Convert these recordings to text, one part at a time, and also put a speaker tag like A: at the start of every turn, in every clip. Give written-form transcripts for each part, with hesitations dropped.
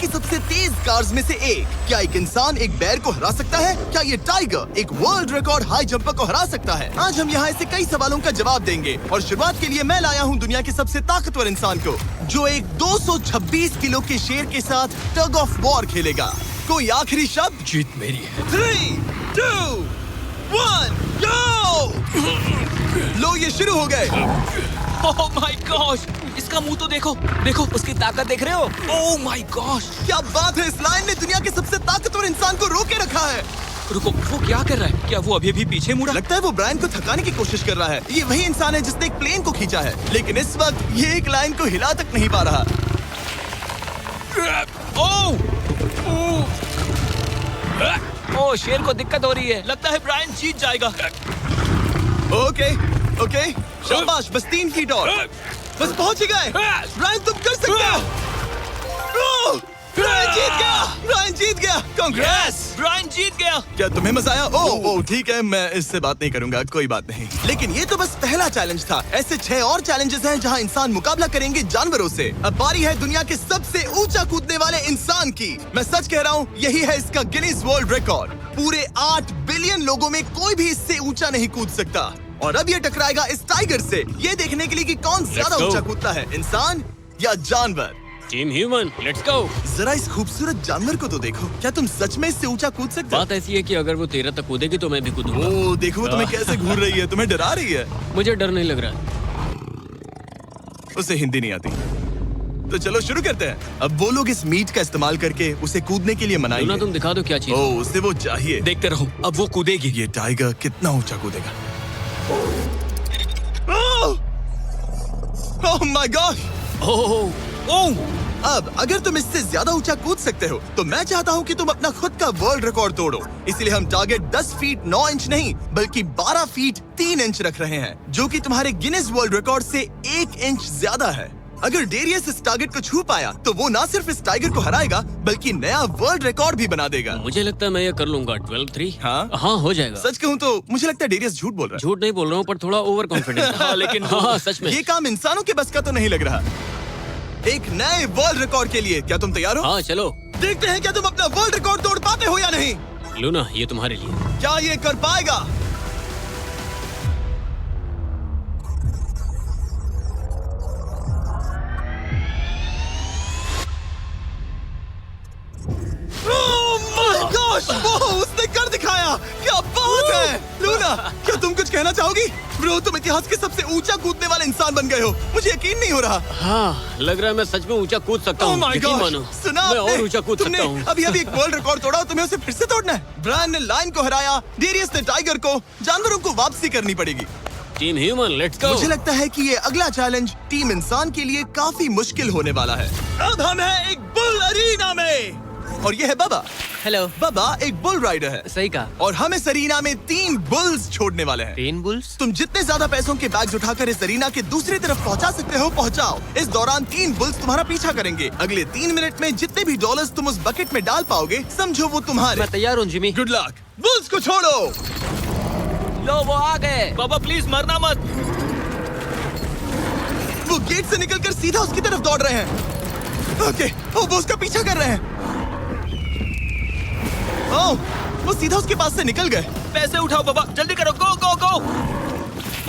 A: की सबसे तेज कार्स में से एक। क्या एक इंसान एक बैर को हरा सकता है? क्या ये टाइगर एक वर्ल्ड रिकॉर्ड हाई जंपर को हरा सकता है? आज हम यहाँ ऐसे कई सवालों का जवाब देंगे और शुरुआत के लिए मैं लाया हूँ दुनिया के सबसे ताकतवर इंसान को, जो एक 226 किलो के शेर के साथ टग ऑफ वॉर खेलेगा। कोई आखिरी शब्द?
B: जीत मेरी है।
A: 3, 2, 1, go! लो ये शुरू हो गए।
B: ओह माय गॉश, इसका मुंह तो देखो, देखो उसकी ताकत देख रहे हो? ओह माय गॉश,
A: क्या बात है, इस लाइन ने दुनिया के सबसे ताकतवर इंसान को रोके रखा है।
B: रुको, वो क्या कर रहा है? क्या वो अभी भी पीछे मुड़ा?
A: लगता है वो ब्रायन को थकाने की कोशिश कर रहा है। ये वही इंसान है जिसने एक प्लेन को खींचा है, लेकिन इस वक्त ये एक लाइन को हिला तक नहीं पा रहा।
B: ओह, शेर को दिक्कत हो रही है। लगता है ब्रायन जीत जाएगा।
A: ओके, शाबाश, बस 3 फीट और। बस पहुंच ही गए। ब्रायन तुम कर सकते हो। ब्रायन जीत गया। ब्रायन जीत गया। कांग्रेस।
B: ब्रायन जीत गया।
A: क्या तुम्हें मजा आया? ओह ठीक है, मैं इससे बात नहीं करूंगा, कोई बात नहीं। लेकिन ये तो बस पहला चैलेंज था। ऐसे 6 और चैलेंजेस हैं जहां इंसान मुकाबला करेंगे जानवरों से। अब बारी है दुनिया के सबसे ऊंचा कूदने वाले इंसान की। मैं सच कह रहा हूँ, यही है इसका गिनीज वर्ल्ड रिकॉर्ड। पूरे 8 बिलियन लोगों में कोई भी इससे ऊंचा नहीं कूद सकता। और अब ये टकराएगा इस टाइगर से, ये देखने के लिए कि कौन ज्यादा ऊंचा कूदता है, इंसान या जानवर।
B: Team human, let's go.
A: जरा इस खूबसूरत जानवर को तो देखो। क्या तुम सच में इससे ऊंचा कूद सकते हो?
B: बात ऐसी है कि अगर वो 13 तक कूदेगी तो मैं भी कूदूंगा।
A: ओह देखो, तुम्हें कैसे घूर रही है, तुम्हें डरा रही है।
B: मुझे डर नहीं लग रहा है।
A: उसे हिंदी नहीं आती, तो चलो शुरू करते हैं। अब वो लोग इस मीट का इस्तेमाल करके उसे कूदने के लिए मनाएंगे।
B: तुम दिखा दो क्या चीज।
A: ओह उसे वो चाहिए।
B: देखते रहो, अब वो कूदेगी।
A: ये टाइगर कितना ऊंचा कूदेगा। Oh my God.
B: ओह,
A: अब अगर तुम इससे ज्यादा ऊंचा कूद सकते हो तो मैं चाहता हूँ कि तुम अपना खुद का वर्ल्ड रिकॉर्ड तोड़ो। इसलिए हम टारगेट 10 फीट 9 इंच नहीं बल्कि 12 फीट 3 इंच रख रहे हैं, जो कि तुम्हारे गिनीज वर्ल्ड रिकॉर्ड से 1 इंच ज्यादा है। अगर डेरियस इस टारगेट को छू पाया तो वो ना सिर्फ इस टाइगर को हराएगा बल्कि नया वर्ल्ड रिकॉर्ड भी बना देगा।
B: मुझे लगता है मैं ये कर लूंगा। 12-3।
A: हाँ
B: हो जाएगा।
A: सच कहूँ तो मुझे लगता है डेरियस झूठ बोल रहा है।
B: झूठ नहीं बोल रहा हूँ, पर थोड़ा ओवर कॉन्फिडेंस। हाँ, लेकिन हाँ, सच में
A: ये काम इंसानों के बस का तो नहीं लग रहा। एक नए वर्ल्ड रिकॉर्ड के लिए क्या तुम तैयार हो?
B: हाँ चलो
A: देखते हैं क्या तुम अपना वर्ल्ड रिकॉर्ड तोड़ पाते हो या नहीं।
B: लूना, ये तुम्हारे लिए।
A: क्या ये कर पाएगा? Oh my gosh! वो उसने कर दिखाया। क्या बात है लूना, क्या तुम कुछ कहना चाहोगी? ब्रो, तुम इतिहास के सबसे ऊंचा कूदने वाले इंसान बन गए हो। मुझे यकीन नहीं हो रहा।
B: हाँ, लग रहा है मैं सच में ऊंचा कूद सकता हूँ। यकीन मानो,
A: सुना
B: मैं
A: आपने?
B: और ऊंचा कूद सकता हूँ।
A: अभी एक वर्ल्ड रिकॉर्ड तोड़ा, तुम्हें उसे फिर से तोड़ना है। ब्रायन ने लाइन को हराया, डेरियस ने टाइगर को, जानवरों को वापसी करनी पड़ेगी।
B: Team human, let's go.
A: मुझे लगता है कि ये अगला चैलेंज टीम इंसान के लिए काफी मुश्किल होने वाला है। अब हम हैं एक बुल अरीना में और ये है बाबा।
B: हेलो।
A: बाबा एक बुल राइडर है।
B: सही कहा।
A: और हम इस अरीना में 3 बुल्स छोड़ने वाले हैं।
B: 3 बुल्स?
A: तुम जितने ज्यादा पैसों के बैग्स उठाकर इस अरीना के दूसरी तरफ पहुंचा सकते हो पहुंचाओ। इस दौरान 3 बुल्स तुम्हारा पीछा करेंगे। अगले 3 मिनट में जितने भी डॉलर्स तुम उस बकेट में डाल पाओगे समझो वो तुम्हारे।
B: मैं तैयार हूँ जिमी।
A: Good luck. बुल्स को छोड़ो।
B: लो वो आ गए। बाबा प्लीज मरना मत।
A: वो गेट से निकलकर सीधा उसकी तरफ दौड़ रहे हैं। ओके, वो उसका पीछा कर रहे हैं। ओह, वो सीधा उसके पास से निकल गए।
B: पैसे उठाओ बाबा, जल्दी करो, गो गो गो।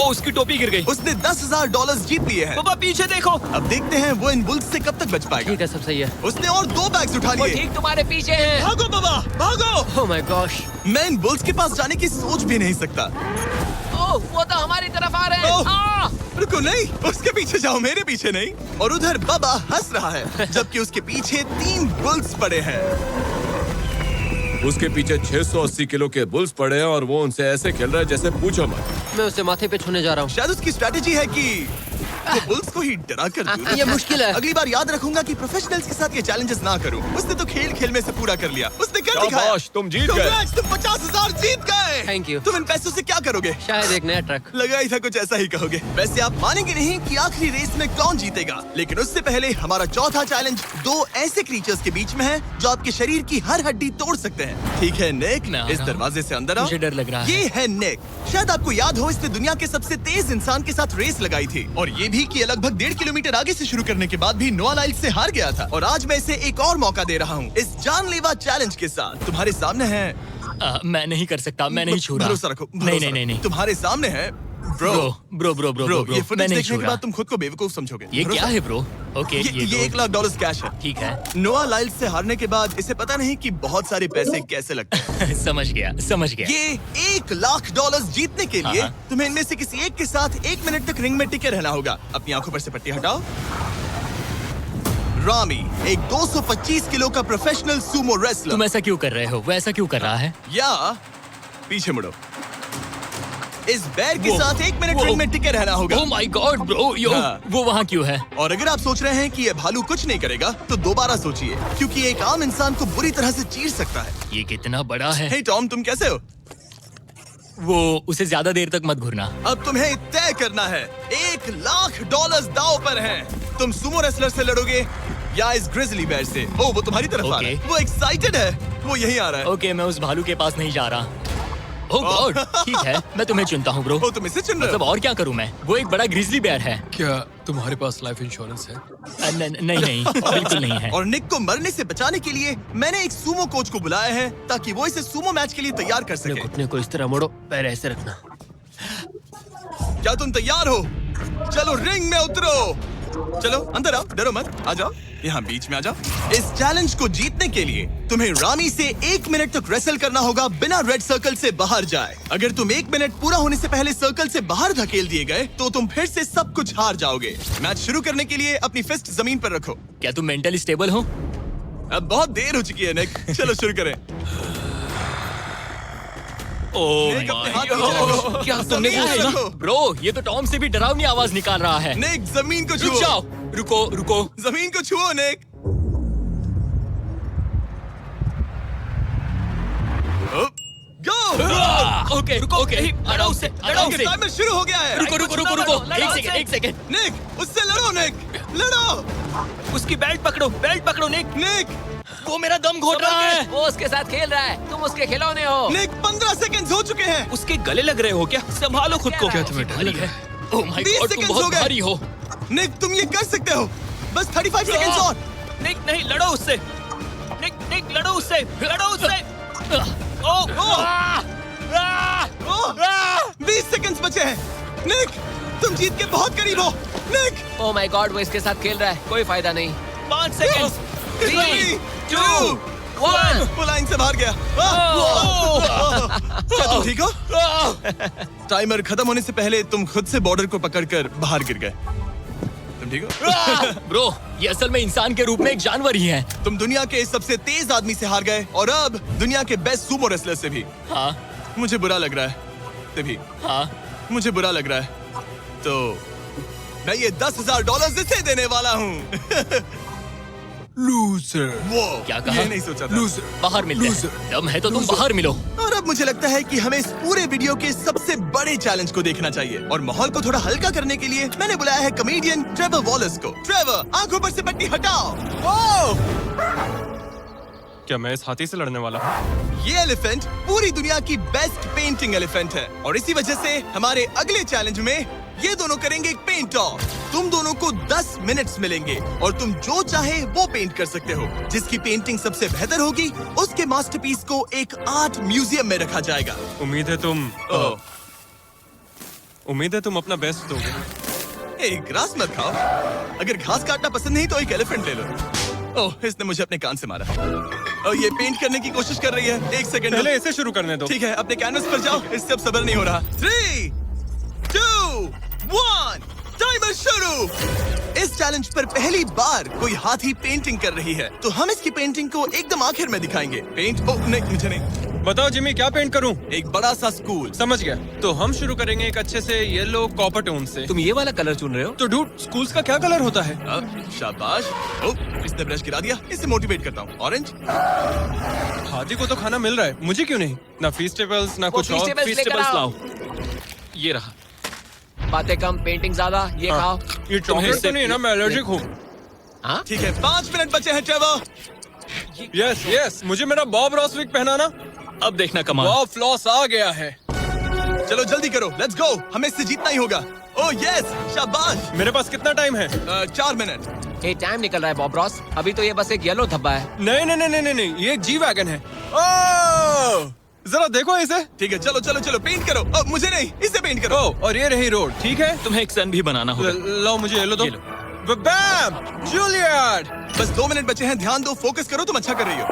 B: ओ, उसकी टोपी गिर गई।
A: उसने 10,000 डॉलर्स जीत लिए हैं।
B: बाबा पीछे देखो।
A: अब देखते हैं वो इन बुल्स से कब तक बच पाएगा।
B: ठीक है, सब सही है।
A: उसने और 2 बैग्स उठा
B: वो
A: लिए।
B: ठीक तुम्हारे पीछे है।
A: भागो बाबा, भागो।
B: Oh my gosh.
A: मैं इन बुल्स के पास जाने की सोच भी नहीं सकता।
B: ओह, वो तो हमारी तरफ आ रहे
A: ओह,
B: हैं।
A: रुको, नहीं, उसके पीछे जाओ, मेरे पीछे नहीं। और उधर बाबा हंस रहा है जबकि उसके पीछे 3 बुल्स पड़े हैं।
C: उसके पीछे 680 किलो के बुल्स पड़े हैं और वो उनसे ऐसे खेल रहा है जैसे पूछो मत।
B: मैं उसे माथे पे छूने जा रहा हूँ।
A: शायद उसकी स्ट्रेटेजी है कि वो बुल्स को ही डरा कर दूं।
B: ये मुश्किल है।
A: अगली बार याद रखूंगा कि प्रोफेशनल्स के साथ ये चैलेंजेस ना करूं। उसने तो खेल खेल में से पूरा कर लिया। उसने कर दिखाया।
C: शाबाश, तुम जीत गए।
A: Congrats, तुम 50,000 जीत गए।
B: Thank you।
A: तुम इन पैसों से क्या करोगे?
B: शायद एक नया ट्रक।
A: लगा ही था कुछ ऐसा ही कहोगे। वैसे आप मानेंगे नहीं कि आखिरी रेस में कौन जीतेगा, लेकिन उससे पहले हमारा चौथा चैलेंज 2 ऐसे क्रीचर्स के बीच में है जो आपके शरीर की हर हड्डी तोड़ सकते हैं। ठीक है निक, इस दरवाजे से अंदर आओ।
B: मुझे डर लग रहा है।
A: ये है निक। शायद आपको याद हो इसने दुनिया के सबसे तेज इंसान के साथ रेस लगाई थी और ये भी कि ये लगभग 1.5 किलोमीटर आगे से शुरू करने के बाद भी नोआ लाइल्स से हार गया था और आज मैं इसे एक और मौका दे रहा हूँ इस जानलेवा चैलेंज के साथ। तुम्हारे सामने है
B: मैं नहीं कर सकता, मैं नहीं छू रहा।
A: भरोसा रखो,
B: नहीं।
A: तुम्हारे सामने है ब्रो।
B: ब्रो,
A: ये
B: मैं
A: फुटेज
B: नहीं
A: देखने
B: छू
A: के
B: रहा।
A: बाद तुम खुद को बेवकूफ समझोगे।
B: ये क्या है ब्रो? ओके,
A: ये $1 लाख कैश है।
B: ठीक है।
A: नोआ लाइल्स से हारने के बाद इसे पता नहीं कि बहुत सारे पैसे कैसे लगते हैं।
B: समझ गया।
A: ये $1 लाख जीतने के लिए
B: हाँ।
A: तुम्हें इनमें से किसी एक के साथ 1 मिनट तक रिंग में टिके रहना होगा। अपनी आंखों पर से पट्टी हटाओ। रामी एक 225 किलो का प्रोफेशनल सूमो रेसलर।
B: तुम ऐसा क्यों कर रहे हो? वो ऐसा क्यों कर रहा है?
A: या पीछे मुड़ो। इस बैर के
B: वो-
A: साथ 1 मिनट
B: वो-
A: रिंग में टिके रहना होगा।
B: ओह माय गॉड ब्रो,
A: हाँ।
B: वो वहाँ क्यों है?
A: और अगर आप सोच रहे हैं कि ये भालू कुछ नहीं करेगा तो दोबारा सोचिए, क्योंकि एक आम इंसान को बुरी तरह से चीर सकता है।
B: ये कितना बड़ा है।
A: हे टॉम, तुम कैसे हो?
B: वो उसे ज्यादा देर तक मत घुरना।
A: अब तुम्हें तय करना है। $1 लाख दांव पर हैं। तुम सुमो रेसलर से लड़ोगे या इस ग्रिजली बेयर से? ओ, वो तुम्हारी तरफ आ रहा है।
B: Okay.
A: वो एक्साइटेड है। वो यहीं आ रहा है।
B: ओके, मैं उस भालू के पास नहीं जा रहा। ओह गॉड, ठीक है, मैं तुम्हें चुनता हूँ ब्रो।
A: ओ, तुम इसे चुन रहे
B: मतलब
A: हो?
B: और क्या करूँ मैं? वो एक बड़ा ग्रिजली बेयर है।
D: क्या तुम्हारे पास लाइफ इंश्योरेंस है?
B: नहीं, बिल्कुल नहीं है।
A: और निक को मरने से बचाने के लिए मैंने एक सूमो कोच को बुलाया है ताकि वो इसे सूमो मैच के लिए तैयार कर सके।
D: घुटने को इस तरह मोड़ो, पैर ऐसे रखना।
A: क्या तुम तैयार हो? चलो रिंग में उतरो। चलो अंदर आओ, डरो मत, आ जाओ, यहाँ बीच में आ जाओ। इस चैलेंज को जीतने के लिए तुम्हें रामी से 1 मिनट तक रेसल करना होगा बिना रेड सर्कल से बाहर जाए। अगर तुम 1 मिनट पूरा होने से पहले सर्कल से बाहर धकेल दिए गए तो तुम फिर से सब कुछ हार जाओगे। मैच शुरू करने के लिए अपनी फिस्ट जमीन पर रखो।
B: क्या तुम मेंटली स्टेबल हो?
A: अब बहुत देर हो चुकी है निक, चलो शुरू करें।
B: ओह
A: निक, अपने
B: माय
A: हाथ नीचे रखो।
B: गॉड, क्या तुमने
A: जमीन
B: वो
A: पे
B: सुना?
A: रखो।
B: ब्रो, ये तो टॉम से भी डरावनी आवाज निकाल रहा है।
A: निक, जमीन को
B: रुक
A: छुओ।
B: जाओ, रुको।
A: जमीन को छुओ निक। गो।
B: ओके, लड़ो उससे।
A: टाइमर शुरू हो गया है।
B: रुको, एक सेकंड।
A: निक, उससे लड़ो निक, लड़ो।
B: उसकी बेल्ट पकड़ो निक।
A: निक,
B: वो मेरा दम घोट रहा है।
E: वो उसके साथ खेल रहा है, तुम उसके खिलौने हो।
A: निक 15 सेकंड्स हो चुके हैं।
B: उसके गले लग रहे हो क्या? संभालो खुद को।
E: क्या
D: तुम्हें डर लग रहा है?
B: ओह माय
A: 20
B: गॉड, तुम
A: सेकंड्स हो
B: बहुत
A: गए।
B: भारी हो।
A: निक, तुम ये कर सकते हो। बस 35 सेकंड्स और।
B: निक नहीं, लड़ो उससे। निक लड़ो उससे। ओह,
A: 20 सेकंड्स बचे हैं। निक, तुम जीत के बहुत करीब हो। निक,
E: ओह माय गॉड, वो इसके साथ खेल रहा है, कोई फायदा नहीं।
B: 5 सेकंड्स।
A: 3, 2,
E: 1।
A: वो लाइन से बाहर गया। क्या तुम ठीक हो? टाइमर खत्म होने से पहले तुम खुद से बॉर्डर को पकड़कर बाहर गिर गए। तुम ठीक हो?
B: ब्रो, ये असल में इंसान के रूप में एक जानवर ही है।
A: तुम दुनिया के सबसे तेज आदमी से हार गए और अब दुनिया के बेस्ट सूमो रेसलर से भी।
B: हाँ,
A: मुझे बुरा लग रहा है। तभी
B: हाँ।
A: मुझे बुरा लग रहा है। तो मैं ये $10,000 इसे देने वाला हूँ।
D: लूजर।
A: वो
B: क्या कहा?
A: ये नहीं सोचा था।
D: लूजर।
B: बाहर मिलते हैं। दम है तो तुम बाहर मिलो।
A: और अब मुझे लगता है कि हमें इस पूरे वीडियो के सबसे बड़े चैलेंज को देखना चाहिए और माहौल को थोड़ा हल्का करने के लिए मैंने बुलाया है कॉमेडियन ट्रेवर वॉलस को। ट्रेवर, आंखों पर से पट्टी हटाओ। ओह!
D: क्या मैं इस हाथी से लड़ने वाला हूँ?
A: ये एलिफेंट पूरी दुनिया की बेस्ट पेंटिंग एलिफेंट है और इसी वजह से हमारे अगले चैलेंज में ये दोनों करेंगे एक पेंट ऑफ। तुम दोनों को 10 मिनट्स मिलेंगे और तुम जो चाहे वो पेंट कर सकते हो। जिसकी पेंटिंग सबसे बेहतर होगी उसके मास्टरपीस को एक आर्ट म्यूजियम में रखा जाएगा।
D: उम्मीद है तुम अपना बेस्ट दोगे।
A: ग्रास मत खाओ। अगर घास काटना पसंद नहीं तो एक एलिफेंट ले लो। ओह, इसने मुझे अपने कान से मारा। और ये पेंट करने की कोशिश कर रही है। 1 सेकंड।
D: पहले इसे शुरू करने दो।
A: ठीक है, अपने कैनवस पर जाओ। इससे अब सब्र नहीं हो रहा। 3, 2, 1, टाइमर शुरू। इस चैलेंज पर पहली बार कोई हाथी पेंटिंग कर रही है तो हम इसकी पेंटिंग को एकदम आखिर में दिखाएंगे। पेंट नहीं, मुझे नहीं।
D: बताओ जिमी, क्या पेंट करूं?
A: एक बड़ा सा स्कूल।
D: समझ गया। तो हम शुरू करेंगे एक अच्छे से येलो कॉपर टोन से।
B: तुम ये वाला कलर चुन रहे हो?
D: तो डूड, स्कूल्स का क्या कलर होता है?
A: अब शाबाश। ओह, इसने ब्रश गिरा दिया। इससे मोटिवेट करता हूँ। ऑरेंज।
D: हाथी को तो खाना मिल रहा है, मुझे क्यों नहीं? ना फेस्टिवल्स ना कुछ और।
E: फेस्टिवल्स लेकर
B: फेस्टिवल्स
E: आओ।
B: लाओ। ये रहा।
E: बातें कम, पेंटिंग ज्यादा। ये
D: हाँ।
E: खाओ।
D: ये चॉकलेट तो नहीं है ना? मैं एलर्जिक हूँ।
E: हाँ?
A: ठीक है, 5 मिनट बचे हैं ट्रेवर।
D: यस, मुझे मेरा बॉब रॉसविक पहनाना।
B: अब देखना कमाल।
D: बॉब फ्लॉस आ गया है।
A: चलो जल्दी करो, लेट्स गो। हमें इससे जीतना ही होगा। ओह यस, शाबाश।
D: मेरे पास कितना टाइम है?
A: 4 मिनट।
E: ये टाइम निकल रहा है बॉब रॉस। अभी तो ये बस एक येलो धब्बा है।
D: नहीं नहीं नहीं नहीं नहीं, ये एक जी वैगन है। ओह, जरा देखो इसे।
A: ठीक है, चलो चलो चलो, पेंट करो। मुझे नहीं, इसे पेंट करो।
D: ओह, और ये रही रोड, ठीक है?
B: तुम्हें एक सन भी बनाना होगा।
D: लो मुझे येलो दो।
B: ये लो।
D: बैम, जूलियट।
A: बस 2 मिनट बचे हैं, ध्यान दो, फोकस करो, तुम अच्छा कर रही हो।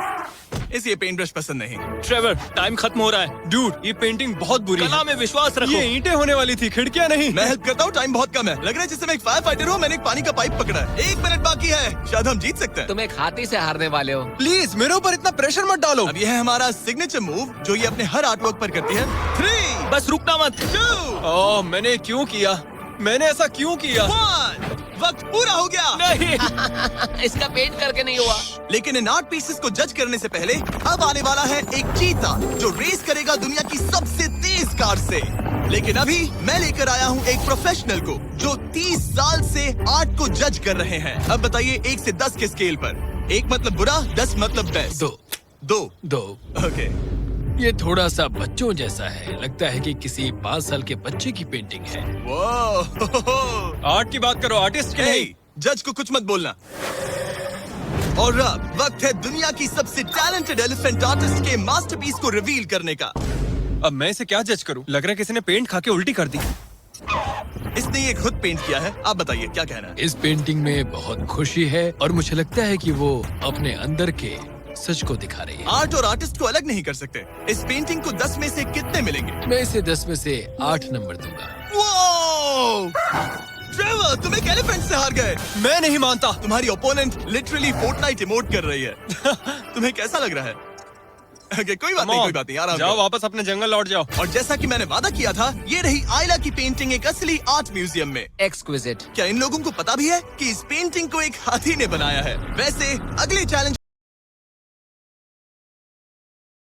A: इसे ये पेंट ब्रश पसंद नहीं।
B: ट्रेवर, टाइम खत्म हो रहा है।
D: डूड, ये पेंटिंग बहुत बुरी
B: कला
D: है।
B: में विश्वास रखो।
D: ये ईंटें होने वाली थी, खिड़कियां नहीं।
A: मैं हेल्प करता हूँ, टाइम बहुत कम है। लग रहा है जैसे मैं एक फायर फाइटर हूँ, मैंने एक पानी का पाइप पकड़ा है। 1 मिनट बाकी है, शायद हम जीत सकते हैं।
E: तुम एक हाथी से हारने वाले हो।
D: प्लीज मेरे ऊपर इतना प्रेशर मत डालो।
A: अब यह है हमारा सिग्नेचर मूव, जो ये अपने हर आर्टवर्क पर करती है। 3,
B: बस रुकना मत।
A: 2,
D: ओह, मैंने क्यों किया? मैंने ऐसा क्यों किया?
A: 1। वक्त पूरा हो गया।
B: नहीं।
E: इसका पेंट करके नहीं हुआ।
A: लेकिन इन आर्ट पीसेस को जज करने से पहले अब आने वाला है एक चीता जो रेस करेगा दुनिया की सबसे तेज कार से। लेकिन अभी मैं लेकर आया हूँ एक प्रोफेशनल को जो 30 साल से आर्ट को जज कर रहे हैं। अब बताइए 1 से 10 के स्केल पर। 1 मतलब बुरा, 10 मतलब बेस्ट।
B: 2
A: 2। ओके।
F: ये थोड़ा सा बच्चों जैसा है। लगता है कि किसी 5 साल के बच्चे की पेंटिंग है।
A: वो
D: आर्ट की बात करो, आर्टिस्ट की नहीं।
A: जज को कुछ मत बोलना। और अब वक्त है दुनिया की सबसे टैलेंटेड एलिफेंट आर्टिस्ट के मास्टरपीस को रिवील करने का।
D: अब मैं इसे क्या जज करूं? लग रहा है किसी ने पेंट खा के उल्टी कर दी।
A: इसने ये खुद पेंट किया है। आप बताइए क्या कहना है?
F: इस पेंटिंग में बहुत खुशी है और मुझे लगता है कि वो अपने अंदर के सच को दिखा रही है।
A: आर्ट और आर्टिस्ट को अलग नहीं कर सकते। इस पेंटिंग को 10 में से कितने मिलेंगे?
F: मैं इसे 10 में से 8 नंबर दूंगा।
A: वो ट्रेवर, तुम एक एलिफेंट से हार गए।
D: मैं नहीं मानता।
A: तुम्हारी ओपोनेंट लिटरली फोर्टनाइट इमोट कर रही है। तुम्हें कैसा लग रहा है? Okay, कोई बात नहीं, कोई बात नहीं, आराम
D: जाओ,
A: करो।
D: वापस अपने जंगल लौट जाओ।
A: और जैसा कि मैंने वादा किया था, ये रही आयला की पेंटिंग एक असली आर्ट म्यूजियम में।
E: एक्सक्विजिट।
A: क्या इन लोगों को पता भी है कि इस पेंटिंग को एक हाथी ने बनाया है? वैसे अगले चैलेंज